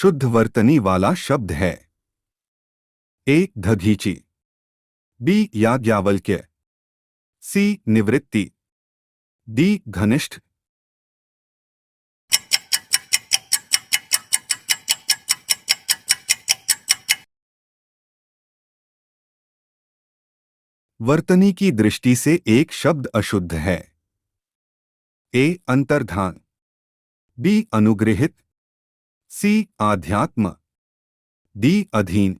शुद्ध वर्तनी वाला शब्द है? ए दधीचि, बी याज्ञवल्क्य, सी निवृत्ति, डी घनिष्ठ। वर्तनी की दृष्टि से एक शब्द अशुद्ध है। ए अंतर्धान, बी अनुगृहित, सी आध्यात्म, डी अधीन।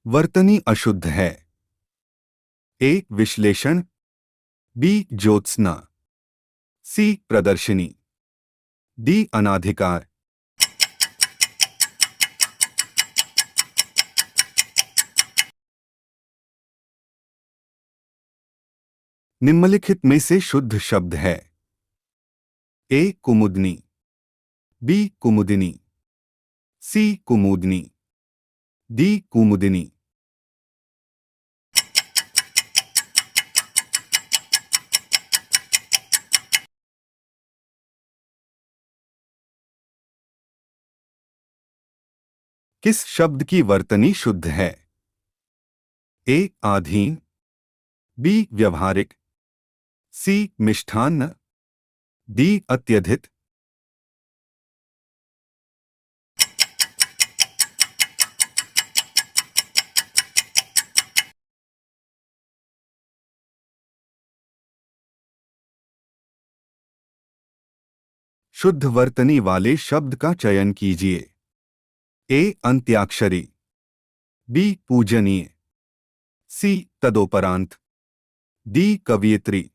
वर्तनी अशुद्ध है। ए विश्लेषण, बी ज्योत्सना, सी प्रदर्शनी, डी अनाधिकार। निम्नलिखित में से शुद्ध शब्द है? ए कुमुदनी, बी कुमुदिनी, सी कुमुदनी, डी कुमुदिनी। किस शब्द की वर्तनी शुद्ध है? ए आधीन, बी व्यवहारिक, सी मिष्ठान्न, डी अत्यधिक। शुद्ध वर्तनी वाले शब्द का चयन कीजिए। ए अंत्याक्षरी, बी पूजनीय, सी तदोपरांत, डी कवियत्री।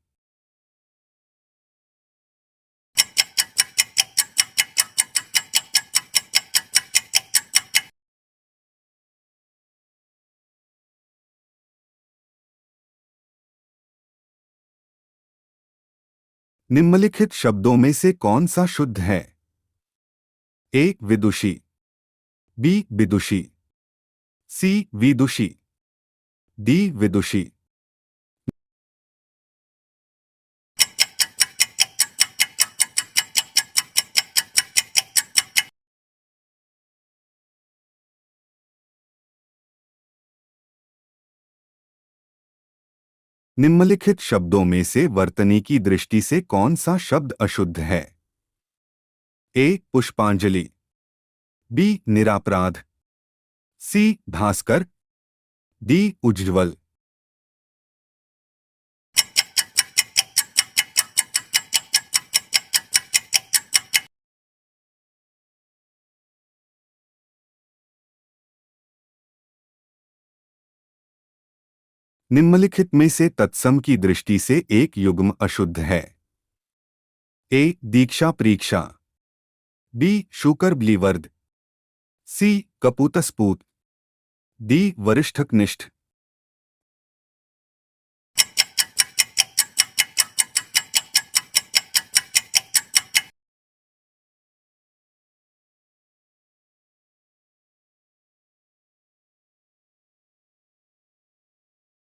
निम्नलिखित शब्दों में से कौन सा शुद्ध है? ए विदुषी, बी विदुषी, सी विदुषी, डी विदुषी। निम्नलिखित शब्दों में से वर्तनी की दृष्टि से कौन सा शब्द अशुद्ध है? ए पुष्पांजलि, बी निरापराध, सी भास्कर, डी उज्ज्वल। निम्नलिखित में से तत्सम की दृष्टि से एक युग्म अशुद्ध है? ए दीक्षा परीक्षा, बी शुकर ब्लीवर्द, सी कपूतस्पूत, डी वरिष्ठकनिष्ठ।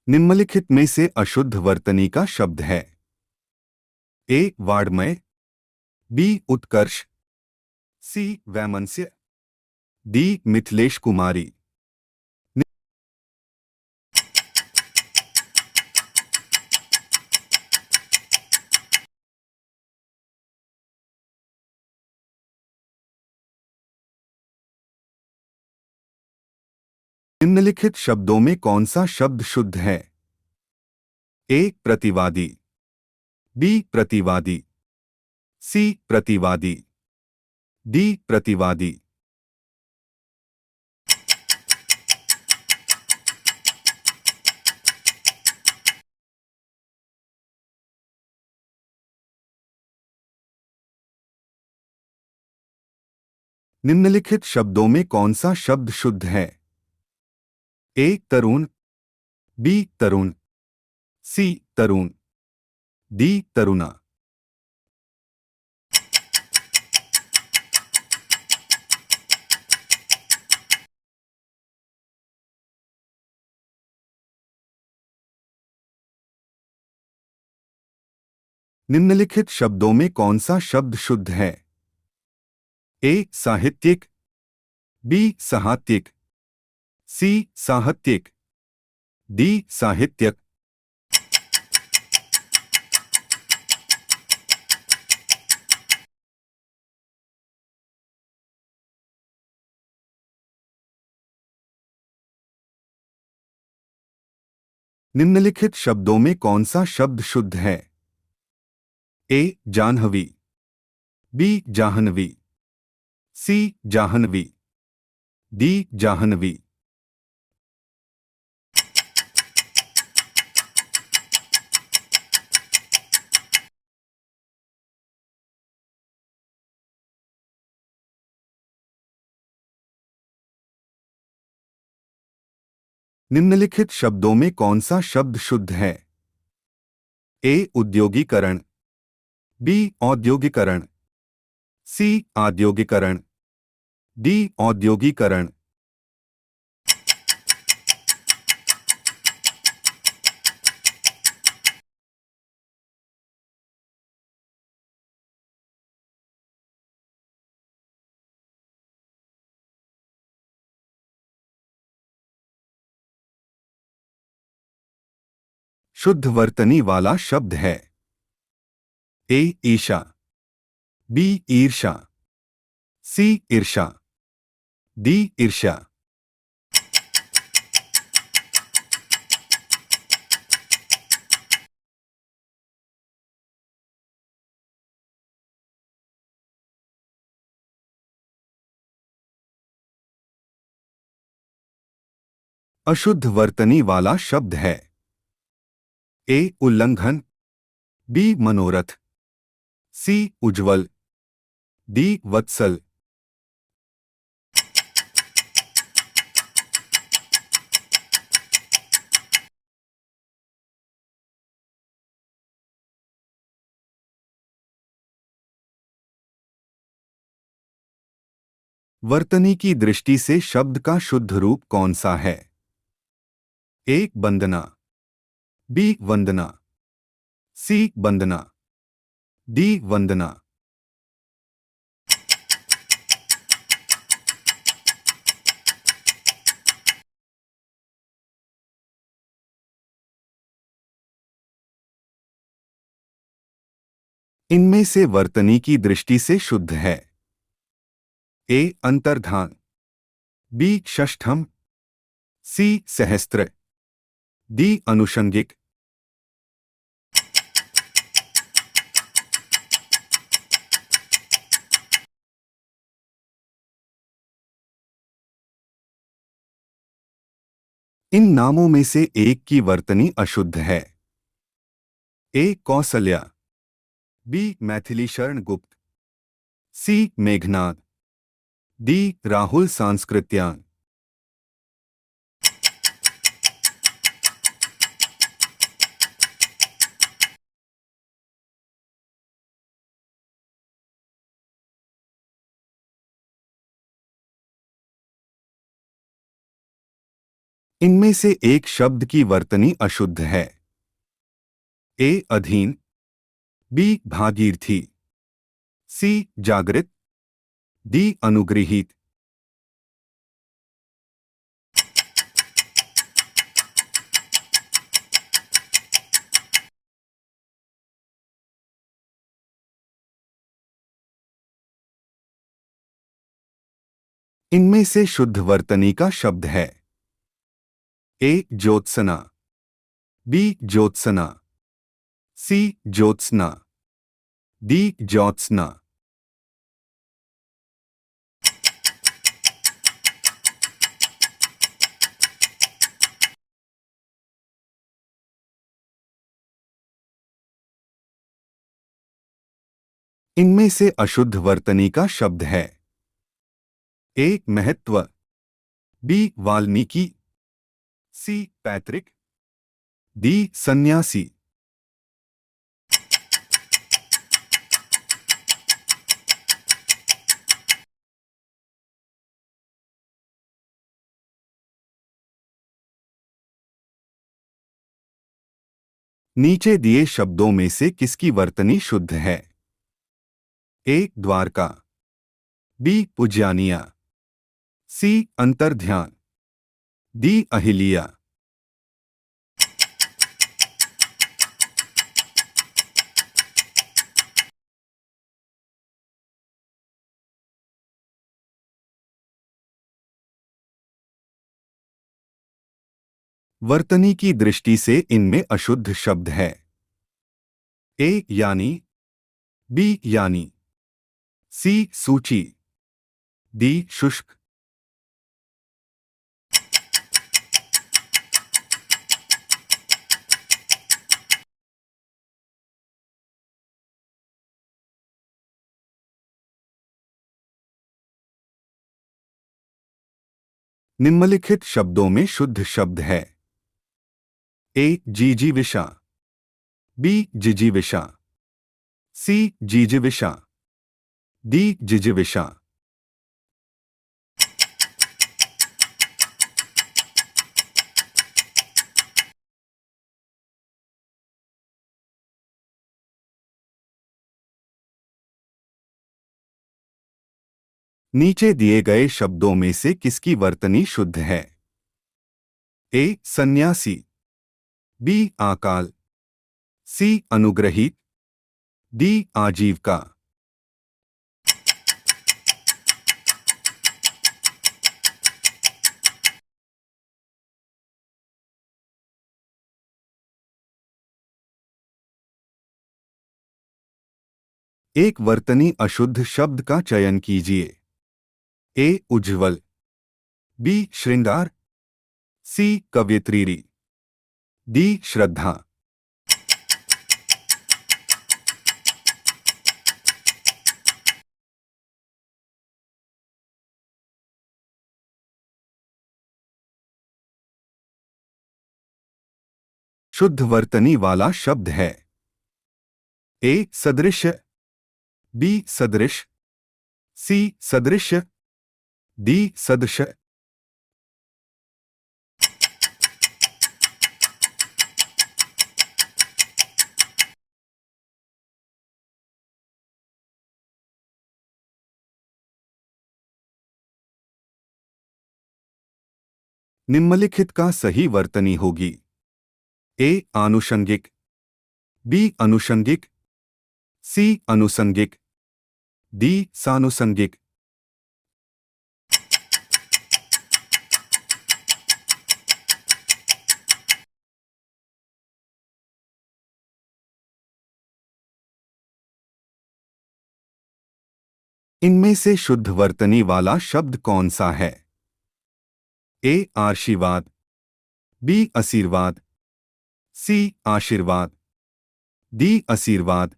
निम्नलिखित में से अशुद्ध वर्तनी का शब्द है? ए वाड्मय, बी उत्कर्ष, सी वैमनस्य, डी मिथिलेश कुमारी। निम्नलिखित शब्दों में कौन सा शब्द शुद्ध है? ए प्रतिवादी, बी प्रतिवादी, सी प्रतिवादी, डी प्रतिवादी। निम्नलिखित शब्दों में कौन सा शब्द शुद्ध है? ए तरुण, बी तरुण, सी तरुण, डी तरुणा। निम्नलिखित शब्दों में कौन सा शब्द शुद्ध है? ए साहित्यिक, बी साहित्यिक, सी साहित्यिक, डी साहित्यक। निम्नलिखित शब्दों में कौन सा शब्द शुद्ध है? ए जाह्नवी, बी जाह्नवी, सी जाह्नवी, डी जाह्नवी। निम्नलिखित शब्दों में कौन सा शब्द शुद्ध है? ए उद्योगीकरण, बी औद्योगिकरण, सी औद्योगिकरण, डी औद्योगिकरण। शुद्ध वर्तनी वाला शब्द है। ए ईशा, बी ईर्षा, सी ईर्षा, डी ईर्ष्या। अशुद्ध वर्तनी वाला शब्द है। ए उल्लंघन, बी मनोरथ, सी उज्ज्वल, डी वत्सल। वर्तनी की दृष्टि से शब्द का शुद्ध रूप कौन सा है? ए वंदना, बी वंदना, सी वंदना, डी वंदना। इनमें से वर्तनी की दृष्टि से शुद्ध है। ए अंतर्धान, बी षष्ठम, सी सहस्त्र, डी अनुषंगिक। इन नामों में से एक की वर्तनी अशुद्ध है। ए कौसल्या, बी मैथिली शरण गुप्त, सी मेघनाद, डी राहुल सांस्कृत्यान। इनमें से एक शब्द की वर्तनी अशुद्ध है। ए अधीन, बी भागीरथी, सी जागृत, डी अनुगृहीत। इनमें से शुद्ध वर्तनी का शब्द है। ए ज्योत्सना, बी ज्योत्सना, सी ज्योत्सना, डी ज्योत्सना। इनमें से अशुद्ध वर्तनी का शब्द है। ए महत्व, बी वाल्मीकि, सी पैतृक, डी सन्यासी। नीचे दिए शब्दों में से किसकी वर्तनी शुद्ध है? ए. द्वारका, बी. उज्जानिया, सी. अंतर्ध्यान, डी. अहिल्या। वर्तनी की दृष्टि से इनमें अशुद्ध शब्द है। ए. यानी, बी. यानी, सी. सूची, डी. शुष्क। निम्नलिखित शब्दों में शुद्ध शब्द है। ए. जीजीविषा, बी. जिजीविषा, सी. जीजिविषा, डी. जिजिविषा। नीचे दिए गए शब्दों में से किसकी वर्तनी शुद्ध है? ए. सन्यासी, बी. आकाल, सी. अनुग्रहित, डी. आजीविका। एक वर्तनी अशुद्ध शब्द का चयन कीजिए। ए. उज्ज्वल, बी. श्रृंगार, सी. कवयित्री, डी. श्रद्धा। शुद्ध वर्तनी वाला शब्द है। ए. सदृश, बी. सदृश, सी. सदृश, डी. सदृश। निम्नलिखित का सही वर्तनी होगी। ए. आनुषंगिक, बी. अनुषंगिक, सी. अनुसंगिक, डी. सानुसंगिक। इनमें से शुद्ध वर्तनी वाला शब्द कौन सा है? ए. आशीर्वाद, बी. आशीर्वाद, सी. आशीर्वाद, डी. आशीर्वाद।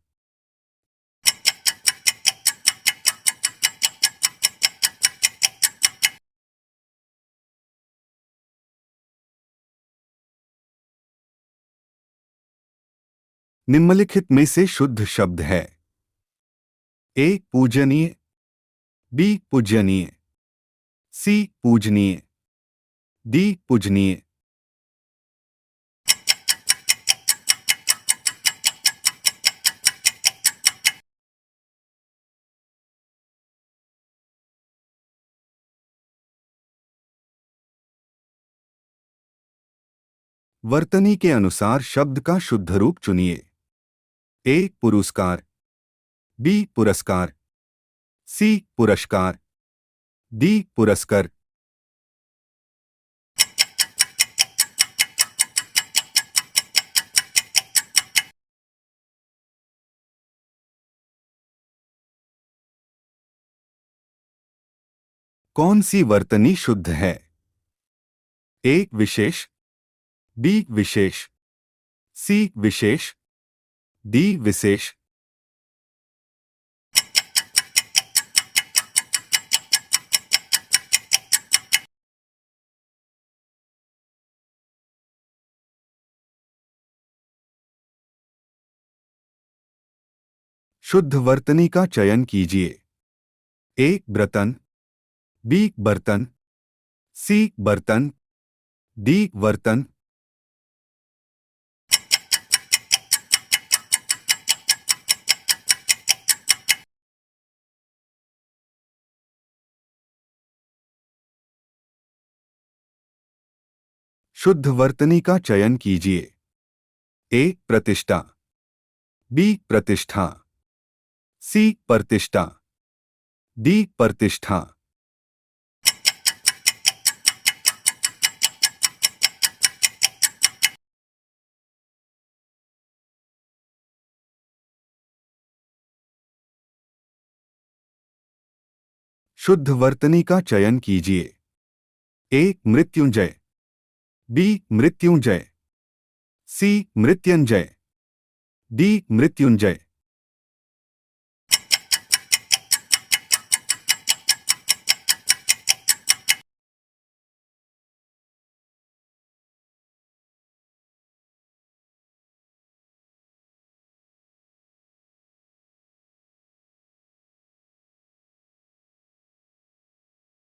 निम्नलिखित में से शुद्ध शब्द है। ए. पूजनीय, बी. पूजनीय, सी. पूजनीय, डी. पूजनीय। वर्तनी के अनुसार शब्द का शुद्ध रूप चुनिए। ए. पुरस्कार, बी. पुरस्कार, सी. पुरस्कार, डी. पुरस्कार। कौन सी वर्तनी शुद्ध है? ए. विशेष, बी. विशेष, सी. विशेष, डी. विशेष। शुद्ध वर्तनी का चयन कीजिए। ए. बर्तन, बी. बर्तन, सी. बर्तन, डी. बर्तन। शुद्ध वर्तनी का चयन कीजिए। ए प्रतिष्ठा, बी प्रतिष्ठा, सी प्रतिष्ठा, डी प्रतिष्ठा। शुद्ध वर्तनी का चयन कीजिए। ए मृत्युंजय, बी मृत्युंजय, सी मृत्युंजय, डी मृत्युंजय।